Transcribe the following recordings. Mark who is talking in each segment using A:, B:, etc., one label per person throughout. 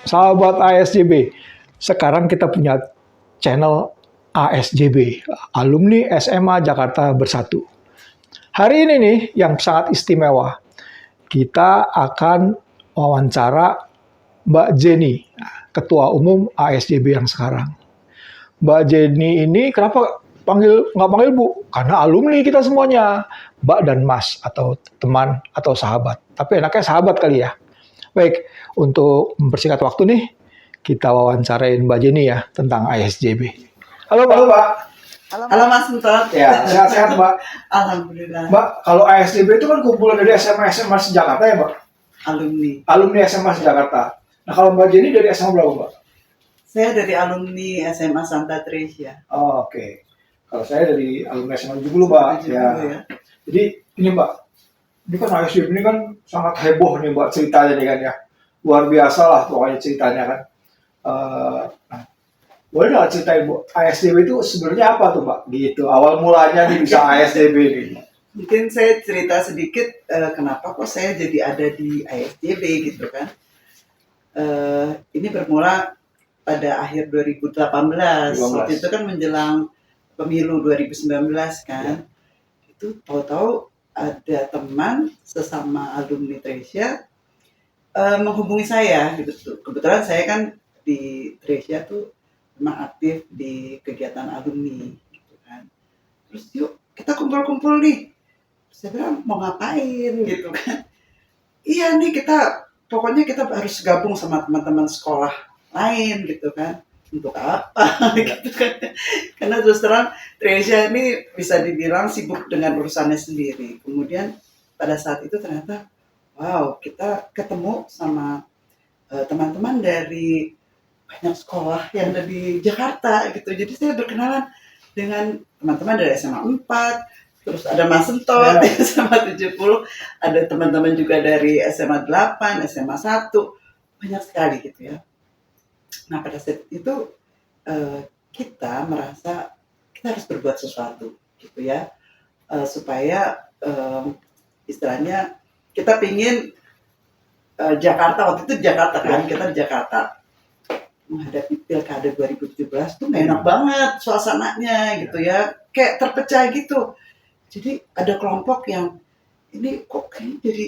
A: Sahabat ASJB, sekarang kita punya channel ASJB, Alumni SMA Jakarta Bersatu. Hari ini nih yang sangat istimewa, kita akan wawancara Mbak Jenny, Ketua Umum ASJB yang sekarang. Mbak Jenny ini kenapa nggak panggil Bu? Karena alumni kita semuanya, Mbak dan Mas atau teman atau sahabat. Tapi enaknya sahabat kali ya. Baik, untuk mempersingkat waktu nih, kita wawancarain Mbak Jenny ya tentang ASJB. Halo Mbak.
B: Halo Mas Entot.
A: Ya, sehat-sehat Mbak.
B: Alhamdulillah.
A: Mbak, kalau ASJB itu kan kumpulan dari SMA Jakarta ya Mbak? Alumni SMA Jakarta. Nah kalau Mbak Jenny dari SMA berapa Mbak?
B: Saya dari alumni SMA Santa Tresia.
A: Oh, oke. Kalau saya dari alumni SMA 70 Mbak. Ya. Jadi ini Mbak, ini kan ASJB ini kan sangat heboh nih Mbak ceritanya nih kan ya. Luar biasa lah pokoknya ceritanya kan. Nah, boleh nggak ceritain Bu, ASJB itu sebenarnya apa tuh Mbak? Gitu, awal mulanya nih bisa ASJB nih.
B: Mungkin saya cerita sedikit kenapa kok saya jadi ada di ASJB gitu kan. Ini bermula pada akhir 2018. Waktu itu kan menjelang pemilu 2019 kan. Itu tahu-tahu ada teman sesama alumni Tresia menghubungi saya gitu. Kebetulan saya kan di Tresia tuh memang aktif di kegiatan alumni gitu kan. Terus yuk kita kumpul-kumpul nih. Saya bilang mau ngapain gitu kan. Iya nih pokoknya kita harus gabung sama teman-teman sekolah lain gitu kan. Untuk apa gitu kan. Karena terus terang Tresia ini bisa dibilang sibuk dengan urusannya sendiri. Kemudian pada saat itu ternyata wow, kita ketemu sama teman-teman dari banyak sekolah yang ada di Jakarta gitu. Jadi saya berkenalan dengan teman-teman dari SMA 4, terus ada Mas Entot di SMA 70, ada teman-teman juga dari SMA 8, SMA 1, banyak sekali gitu ya. Nah pada saat itu kita merasa kita harus berbuat sesuatu gitu ya, supaya istilahnya kita pingin Jakarta, waktu itu Jakarta kan, kita di Jakarta menghadapi Pilkada 2017 tuh gak enak banget suasananya gitu ya, kayak terpecah gitu. Jadi ada kelompok yang ini kok kayaknya jadi,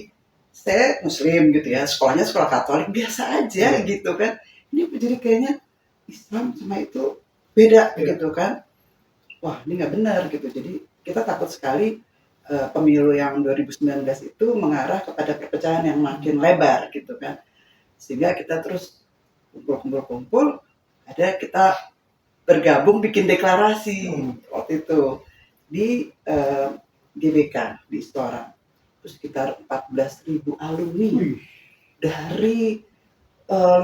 B: saya Muslim gitu ya, sekolahnya sekolah Katolik biasa aja gitu kan, ini jadi kayaknya Islam sama itu beda gitu kan, wah ini nggak benar gitu. Jadi kita takut sekali pemilu yang 2019 itu mengarah kepada perpecahan yang makin lebar gitu kan, sehingga kita terus kumpul, ada kita bergabung bikin deklarasi waktu itu di GBK di Istora. Terus sekitar 14.000 alumni dari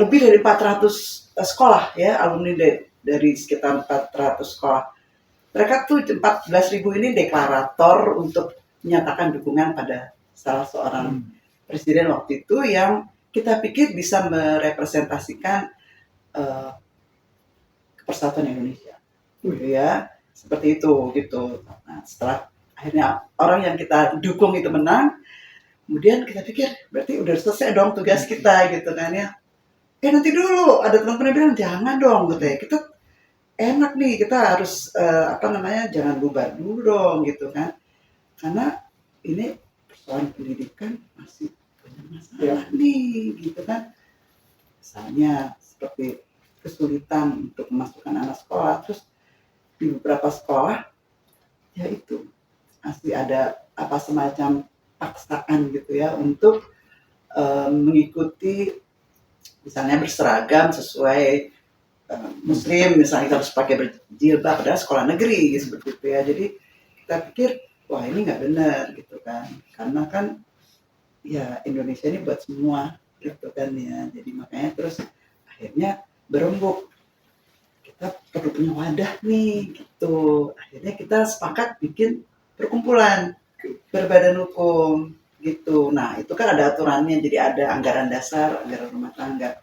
B: lebih dari 400 sekolah ya, alumni dari sekitar 400 sekolah. Mereka tuh 14.000 ini deklarator untuk menyatakan dukungan pada salah seorang presiden waktu itu yang kita pikir bisa merepresentasikan persatuan Indonesia, gitu ya, seperti itu gitu. Nah, setelah akhirnya orang yang kita dukung itu menang, kemudian kita pikir berarti udah selesai dong tugas kita gitu kan ya. Nanti dulu ada teman-teman yang bilang jangan dong gitu ya, kita enak nih, kita harus jangan bubar dulu dong gitu kan, karena ini persoalan pendidikan masih banyak masalah nih gitu kan. Misalnya seperti kesulitan untuk memasukkan anak sekolah, terus di beberapa sekolah ya itu masih ada semacam paksaan gitu ya untuk mengikuti misalnya berseragam sesuai Muslim, misalnya kita harus pakai berjilbab, padahal sekolah negeri gitu, seperti itu ya. Jadi kita pikir wah ini nggak benar gitu kan, karena kan ya Indonesia ini buat semua gitu kan ya. Jadi makanya terus akhirnya berembuk, kita perlu punya wadah nih gitu. Akhirnya kita sepakat bikin perkumpulan berbadan hukum gitu. Nah itu kan ada aturannya, jadi ada anggaran dasar, anggaran rumah tangga.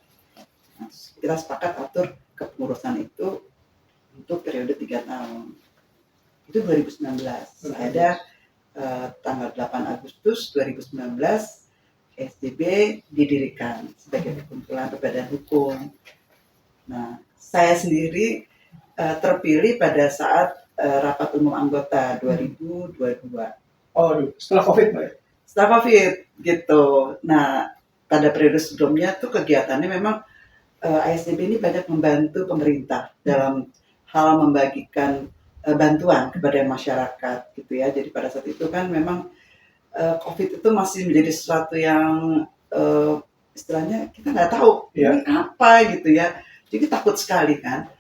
B: Nah, kita sepakat atur kepengurusan itu untuk periode 3 tahun. Itu 2019. Ada tanggal 8 Agustus 2019 ASJB didirikan sebagai perkumpulan berbadan hukum. Nah, saya sendiri terpilih pada saat rapat umum anggota 2022.
A: Oh, setelah COVID, Mbak.
B: Setelah COVID gitu. Nah, pada periode sebelumnya tuh kegiatannya memang ASJB ini banyak membantu pemerintah dalam hal membagikan bantuan kepada masyarakat gitu ya. Jadi pada saat itu kan memang COVID itu masih menjadi sesuatu yang istilahnya kita nggak tahu ini apa gitu ya. Jadi takut sekali kan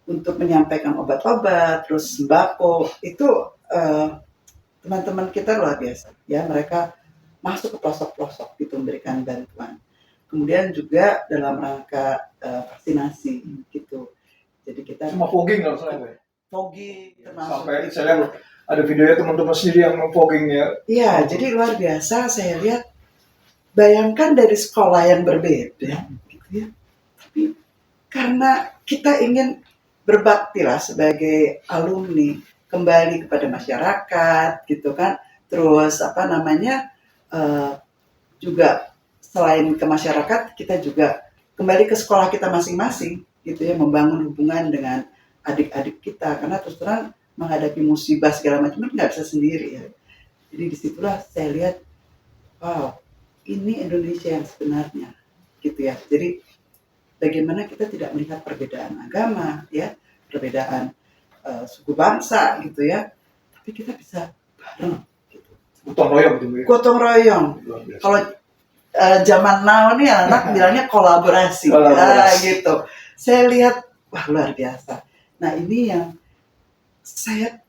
B: untuk menyampaikan obat-obat, terus sembako itu teman-teman kita luar biasa ya, mereka masuk ke pelosok-pelosok gitu memberikan bantuan. Kemudian juga dalam rangka vaksinasi gitu. Jadi kita
A: Cuma fogging kalau salah, Mbak.
B: fogging termasuk
A: Sampai saya lihat ada videonya teman-teman sendiri yang fogging ya.
B: Iya, jadi luar biasa saya lihat. Bayangkan dari sekolah yang berbeda gitu ya. Tapi karena kita ingin berbakti lah sebagai alumni kembali kepada masyarakat gitu kan. Terus apa namanya juga selain ke masyarakat kita juga kembali ke sekolah kita masing-masing gitu ya, membangun hubungan dengan adik-adik kita karena terus terang menghadapi musibah segala macam itu nggak bisa sendiri ya. Jadi disitulah saya lihat, wow, ini Indonesia yang sebenarnya gitu ya. Jadi bagaimana kita tidak melihat perbedaan agama ya, perbedaan suku bangsa gitu ya, tapi kita bisa bareng gitu.
A: Gotong royong gitu.
B: Gotong royong. Kalau zaman now nih anak bilangnya kolaborasi. Gitu. Saya lihat wah luar biasa. Nah ini yang saya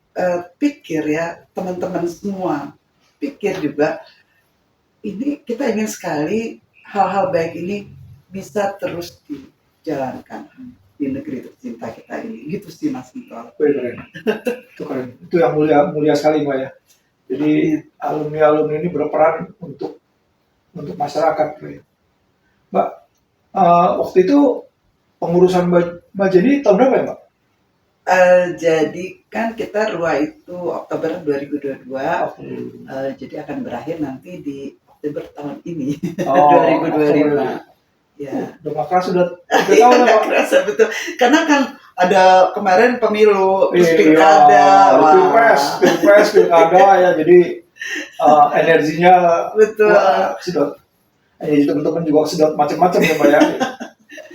B: pikir ya, teman-teman semua pikir juga, ini kita ingin sekali hal-hal baik ini bisa terus dijalankan di negeri tercinta kita ini. Gitu sih Mas Nitol.
A: Keren. Itu keren. Itu yang mulia sekali, Mbak ya. Jadi alumni ini berperan untuk masyarakat, Mbak. Waktu itu pengurusan Mbak Jenny tahun berapa ya, Mbak?
B: Jadi kan kita RUA itu Oktober 2022, jadi akan berakhir nanti di Oktober tahun ini, 2025. Ya.
A: Udah gak kerasa, udah 3 tahun ya, Pak?
B: Kerasa betul. Karena kan ada kemarin pemilu, terus pilkada,
A: pilkada ya, jadi energinya
B: betul.
A: Sedot. Jadi teman-teman juga sedot macam-macam ya, Mbak ya.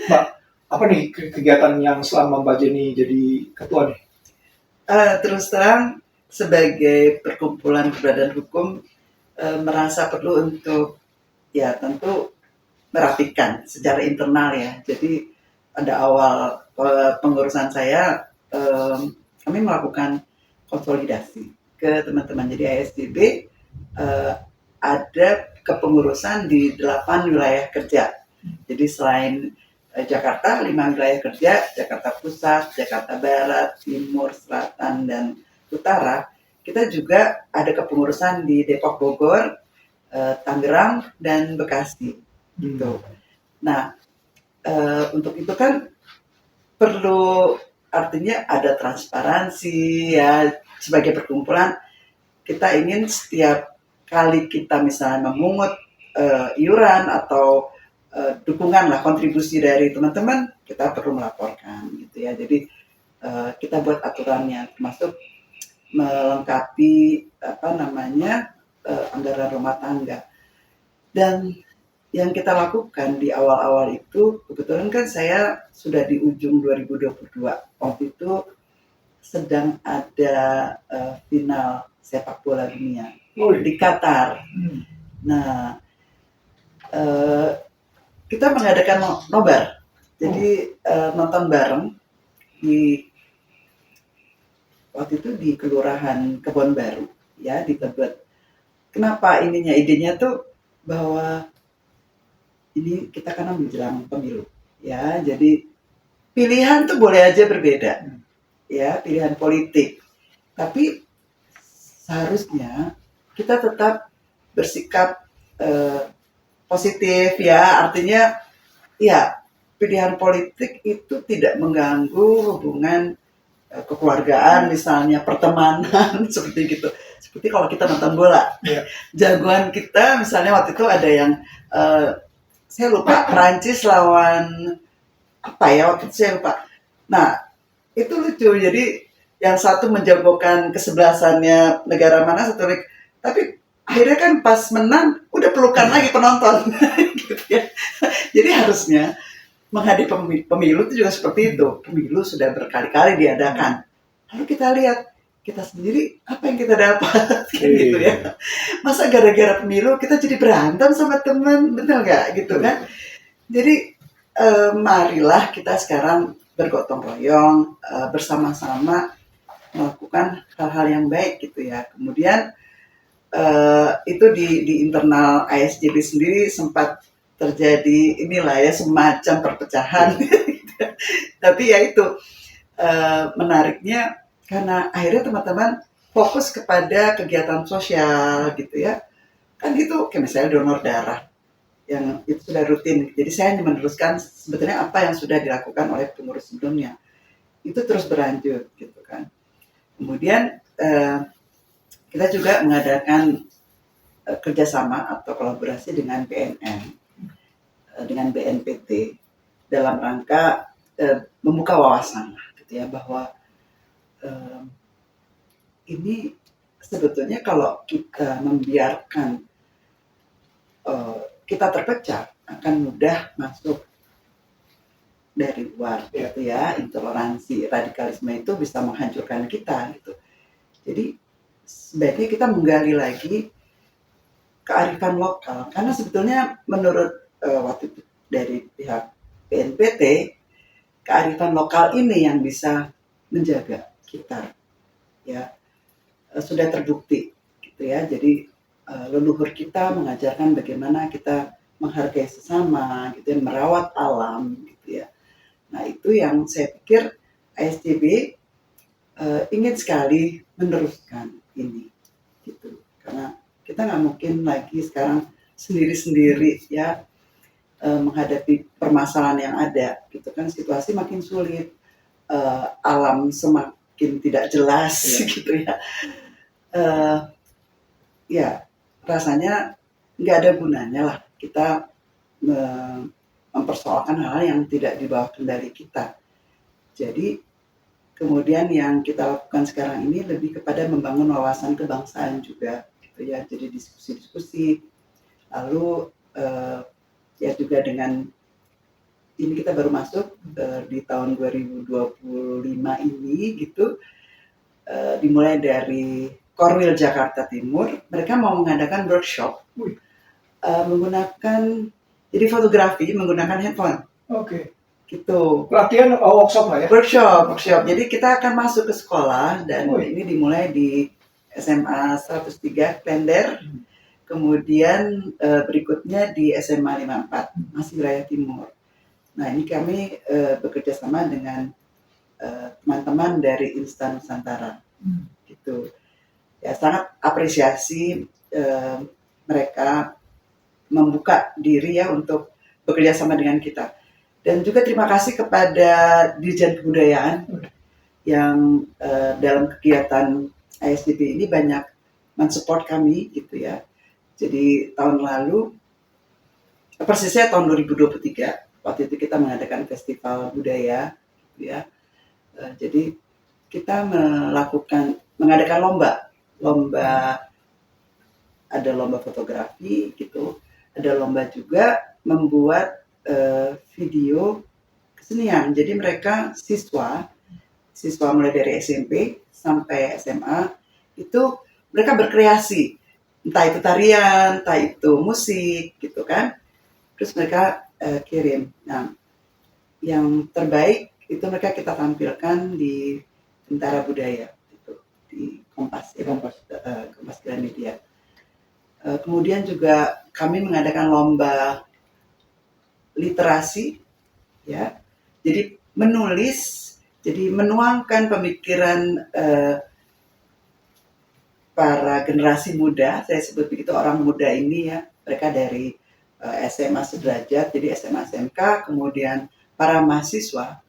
A: Mbak, apa nih kegiatan yang selama Mbak Jenny jadi ketua nih?
B: Terus terang sebagai perkumpulan berbadan hukum merasa perlu untuk ya tentu merapikan secara internal ya. Jadi pada awal pengurusan saya kami melakukan konsolidasi ke teman-teman. Jadi ASJB ada kepengurusan di 8 wilayah kerja. Jadi selain Jakarta, 5 wilayah kerja, Jakarta Pusat, Jakarta Barat, Timur, Selatan, dan Utara. Kita juga ada kepengurusan di Depok, Bogor, Tangerang, dan Bekasi. Gitu. Nah, untuk itu kan perlu artinya ada transparansi ya, sebagai perkumpulan kita ingin setiap kali kita misalnya memungut iuran atau dukungan lah, kontribusi dari teman-teman, kita perlu melaporkan gitu ya. Jadi kita buat aturannya, termasuk melengkapi anggaran rumah tangga. Dan yang kita lakukan di awal-awal itu, kebetulan kan saya sudah di ujung 2022. Waktu itu sedang ada final sepak bola dunia di Qatar. Nah, kita mengadakan nobar, jadi nonton bareng di waktu itu di Kelurahan Kebon Baru, ya di Tebet. Kenapa idenya tuh bahwa ini kita karena menjelang pemilu, ya. Jadi pilihan tuh boleh aja berbeda, ya pilihan politik, tapi seharusnya kita tetap bersikap positif ya, artinya ya pilihan politik itu tidak mengganggu hubungan kekeluargaan misalnya, pertemanan seperti gitu. Seperti kalau kita nonton bola, jagoan kita misalnya waktu itu ada yang saya lupa Perancis lawan apa ya waktu itu saya lupa. Nah itu lucu, jadi yang satu menjagokan kesebelasannya negara mana satu lagi, tapi akhirnya kan pas menang udah pelukan lagi penonton gitu ya. Jadi harusnya menghadapi pemilu itu juga seperti itu. Pemilu sudah berkali-kali diadakan, lalu kita lihat kita sendiri apa yang kita dapat gitu ya. Masa gara-gara pemilu kita jadi berantem sama teman, betul nggak gitu kan? Jadi marilah kita sekarang bergotong royong, bersama-sama melakukan hal-hal yang baik gitu ya. Kemudian itu di internal ASJB sendiri sempat terjadi inilah ya semacam perpecahan. Tapi ya itu menariknya karena akhirnya teman-teman fokus kepada kegiatan sosial gitu ya. Kan itu kayak misalnya donor darah yang itu sudah rutin. Jadi saya hanya meneruskan sebetulnya apa yang sudah dilakukan oleh pengurus sebelumnya. Itu terus berlanjut gitu kan. Kemudian kita juga mengadakan kerjasama atau kolaborasi dengan BNN, dengan BNPT dalam rangka membuka wawasan gitu ya, bahwa ini sebetulnya kalau kita membiarkan kita terpecah akan mudah masuk dari luar gitu ya. Intoleransi, radikalisme itu bisa menghancurkan kita gitu. Jadi sebaiknya kita menggali lagi kearifan lokal, karena sebetulnya menurut waktu itu dari pihak BNPT, kearifan lokal ini yang bisa menjaga kita ya, sudah terbukti gitu ya. Jadi leluhur kita mengajarkan bagaimana kita menghargai sesama gitu ya, merawat alam gitu ya. Nah itu yang saya pikir ASJB ingin sekali meneruskan ini gitu, karena kita nggak mungkin lagi sekarang sendiri-sendiri ya menghadapi permasalahan yang ada gitu kan. Situasi makin sulit, alam semakin tidak jelas gitu ya. Ya rasanya nggak ada gunanya lah kita mempersoalkan hal yang tidak di bawah kendali kita. Jadi kemudian yang kita lakukan sekarang ini lebih kepada membangun wawasan kebangsaan juga gitu ya. Jadi diskusi-diskusi, lalu ya juga dengan ini kita baru masuk di tahun 2025 ini gitu, dimulai dari Korwil Jakarta Timur, mereka mau mengadakan workshop menggunakan, jadi fotografi menggunakan handphone.
A: Oke.
B: Gitu.
A: Pelatihan workshop lah ya?
B: Workshop. Jadi kita akan masuk ke sekolah dan ini dimulai di SMA 103 Klender, kemudian berikutnya di SMA 54 Masih Raya Timur. Nah ini kami bekerja sama dengan teman-teman dari Instan Nusantara, gitu. Ya sangat apresiasi mereka membuka diri ya untuk bekerja sama dengan kita. Dan juga terima kasih kepada Dirjen Kebudayaan yang dalam kegiatan ASJB ini banyak mensupport kami gitu ya. Jadi tahun lalu, persisnya tahun 2023, waktu itu kita mengadakan festival budaya gitu ya. Jadi kita mengadakan lomba, ada lomba fotografi gitu, ada lomba juga membuat video kesenian. Jadi mereka siswa mulai dari SMP sampai SMA itu mereka berkreasi, entah itu tarian, entah itu musik gitu kan. Terus mereka kirim. Nah, yang terbaik itu mereka kita tampilkan di Tentara Budaya gitu, di Kompas Gramedia. Kemudian juga kami mengadakan lomba literasi ya, jadi menulis, jadi menuangkan pemikiran para generasi muda, saya sebut begitu, orang muda ini ya, mereka dari SMA sederajat, jadi SMA SMK, kemudian para mahasiswa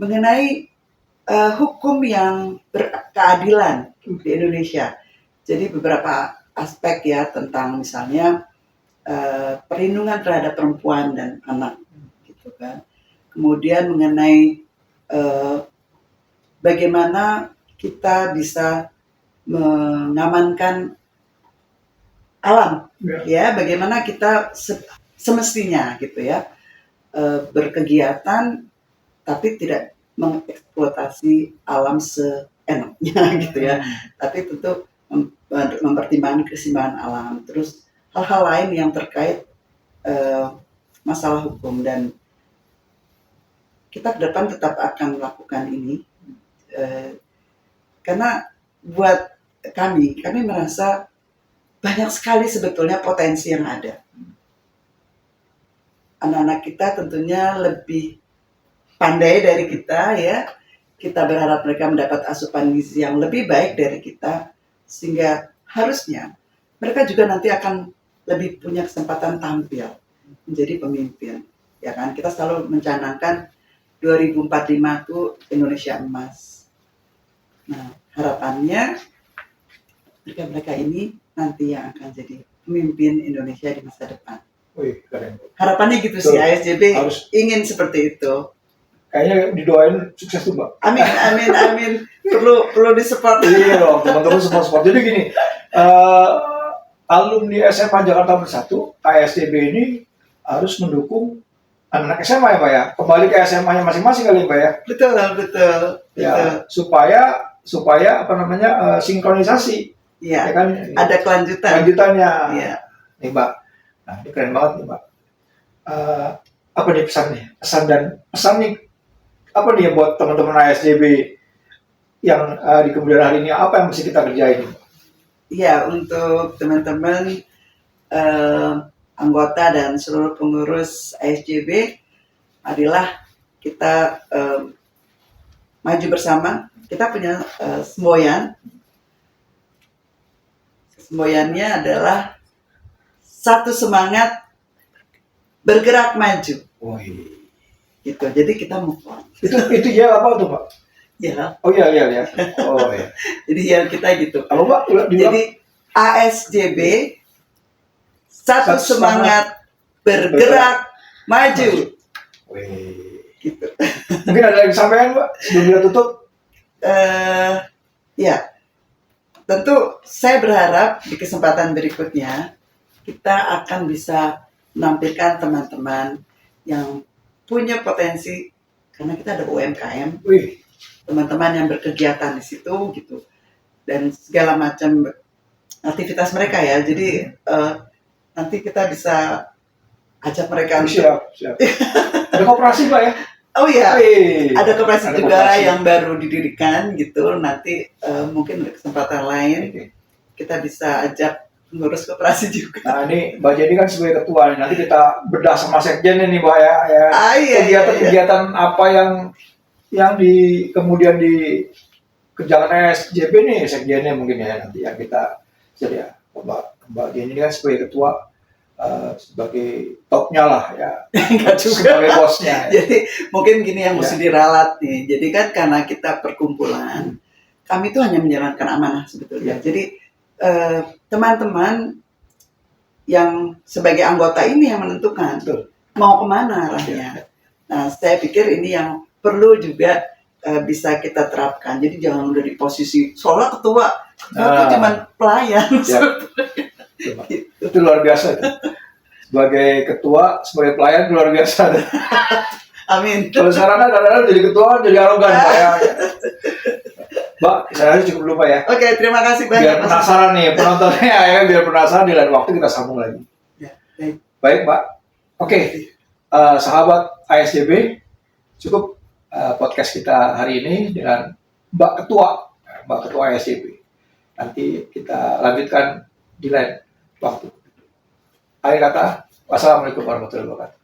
B: mengenai hukum yang berkeadilan di Indonesia. Jadi beberapa aspek ya tentang misalnya perlindungan terhadap perempuan dan anak, gitu kan. Kemudian mengenai bagaimana kita bisa mengamankan alam, ya, bagaimana kita semestinya gitu ya berkegiatan tapi tidak mengeksploitasi alam seenaknya gitu ya, tapi tentu mempertimbangkan keseimbangan alam, terus hal-hal lain yang terkait masalah hukum, dan kita ke depan tetap akan melakukan ini karena buat kami merasa banyak sekali sebetulnya potensi yang ada. Anak-anak kita tentunya lebih pandai dari kita ya. Kita berharap mereka mendapat asupan gizi yang lebih baik dari kita, sehingga harusnya mereka juga nanti akan lebih punya kesempatan tampil menjadi pemimpin. Ya kan, kita selalu mencanangkan 2045 itu Indonesia emas. Nah, harapannya mereka ini nanti yang akan jadi pemimpin Indonesia di masa depan.
A: Wih, keren.
B: Harapannya gitu sih, ASJB ingin seperti itu.
A: Kayaknya didoain sukses tuh, Mbak.
B: Amin. Perlu disupport.
A: Iya dong, teman-teman support. Jadi gini, alumni SMA Jakarta Bersatu, ASJB ini harus mendukung anak SMA ya, Mbak ya. Kembali ke SMA-nya masing-masing kali, Mbak ya.
B: Betul.
A: Ya, supaya apa namanya sinkronisasi.
B: Iya.
A: Ya kan?
B: Ada
A: Kelanjutannya.
B: Iya.
A: Nih, Mbak. Nah, ini keren banget nih, Mbak. Apa nih pesannya? Pesan nih apa nih buat teman-teman ASJB yang di kemudian hari ini, apa yang mesti kita kerjain?
B: Iya, untuk teman-teman anggota dan seluruh pengurus ASJB, marilah kita maju bersama. Kita punya semboyan. Semboyannya adalah satu semangat bergerak maju. Gitu. Jadi kita move on.
A: Itu ya apa tuh, Pak?
B: Ya.
A: Oh iya. Oh iya.
B: Jadi ya kita gitu.
A: Halo, Pak.
B: Jadi ASJB satu semangat bergerak maju. Gitu.
A: Mungkin ada yang disampaikan, Pak, sebelum kita tutup?
B: Ya. Tentu saya berharap di kesempatan berikutnya kita akan bisa menampilkan teman-teman yang punya potensi, karena kita ada UMKM, teman-teman yang berkegiatan di situ gitu, dan segala macam aktivitas mereka ya. Jadi nanti kita bisa ajak mereka.
A: Siap. Ada koperasi, Pak ya?
B: Oh iya, ada koperasi juga yang baru didirikan gitu. Nanti mungkin ada kesempatan lain kita bisa ajak ngurus koperasi juga.
A: Nah, ini Mbak Jenny kan sebagai ketua, nanti kita bedah sama sekjen ini, Mbak ya. Kegiatan apa yang kemudian dikerjakan SJB nih, sekjennya mungkin ya nanti yang kita jadi ya. Mbak Jenny kan sebagai ketua, sebagai topnya lah ya. Sebagai bosnya. Ya.
B: Jadi mungkin gini yang mesti diralat nih. Jadi kan karena kita perkumpulan, kami itu hanya menjalankan amanah sebetulnya. Jadi teman-teman yang sebagai anggota ini yang menentukan mau kemana arahnya. Nah, saya pikir ini yang perlu juga bisa kita terapkan. Jadi jangan udah di posisi soalnya ketua itu cuma pelayan.
A: Itu luar biasa. Sebagai ketua, sebagai pelayan luar biasa.
B: Amin.
A: Kalau sekarang kadang-kadang jadi ketua jadi arogan, Pak ya. Mbak, saya harus cukup dulu, Pak ya.
B: Oke, terima kasih banyak.
A: Biar penasaran nih penontonnya ya, biar penasaran di lain waktu kita sambung lagi.
B: Ya, baik,
A: Pak. Oke, sahabat ASJB, cukup podcast kita hari ini dengan Mbak Ketua ASJB. Nanti kita lanjutkan di lain waktu. Akhir kata, wassalamualaikum warahmatullahi wabarakatuh.